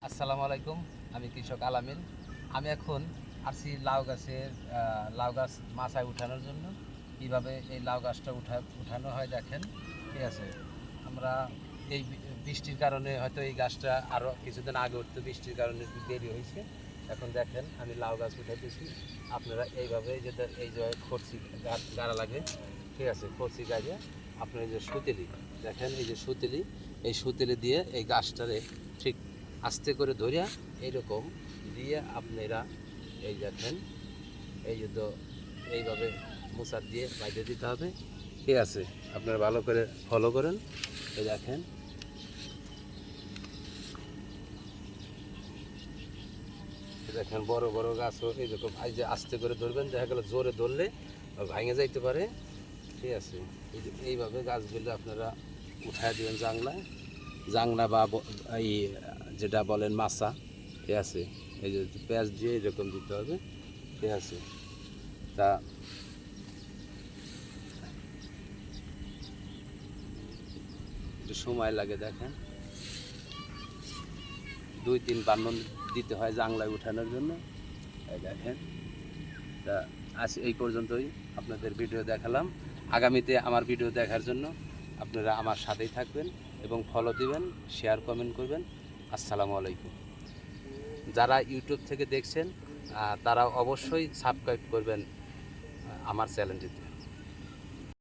আসসালামু আলাইকুম। আমি কৃষক আলামিন। আমি এখন আসছি লাউ গাছ মাচায় উঠানোর জন্য। কীভাবে এই লাউ গাছটা উঠানো হয় দেখেন। ঠিক আছে, আমরা এই বৃষ্টির কারণে হয়তো এই গাছটা আরও কিছুদিন আগে উঠতে, বৃষ্টির কারণে একটু দেরি হয়েছে। এখন দেখেন আমি লাউ গাছ উঠাইতেছি। আপনারা এইভাবে যেটা এই যে খরচি গাড়া লাগে, ঠিক আছে, খরচি গাড়িয়ে আপনার এই যে সুতেলি দেখেন, এই যে সুতেলি, এই সুতেলি দিয়ে এই গাছটারে ঠিক আস্তে করে ধরিয়া এইরকম দিয়ে আপনারা এই দেখেন, এই যে তো এইভাবে মোচার দিয়ে বাইরে দিতে হবে। ঠিক আছে, আপনারা ভালো করে ফলো করেন। এই দেখেন, দেখেন বড় বড় গাছও এইরকম এই যে আস্তে করে ধরবেন, দেখা গেল জোরে ধরলে ভাঙে যাইতে পারে। ঠিক আছে, এই যে এইভাবে গাছগুলো আপনারা উঠায় দেবেন জাংলা বা এই যেটা বলেন মাছা। ঠিক আছে, এই যে পেঁয়াজ দিয়ে এরকম দিতে হবে। ঠিক আছে, তা একটু সময় লাগে, দেখেন 2-3 বান্ধন দিতে হয় জাংলায় উঠানোর জন্য। এই দেখেন, তা আজ এই পর্যন্তই আপনাদের ভিডিও দেখালাম। আগামীতে আমার ভিডিও দেখার জন্য আপনারা আমার সাথেই থাকবেন এবং ফলো দিবেন, শেয়ার কমেন্ট করবেন। আসসালামু আলাইকুম। যারা ইউটিউব থেকে দেখছেন তারা অবশ্যই সাবস্ক্রাইব করবেন আমার চ্যানেলটিতে।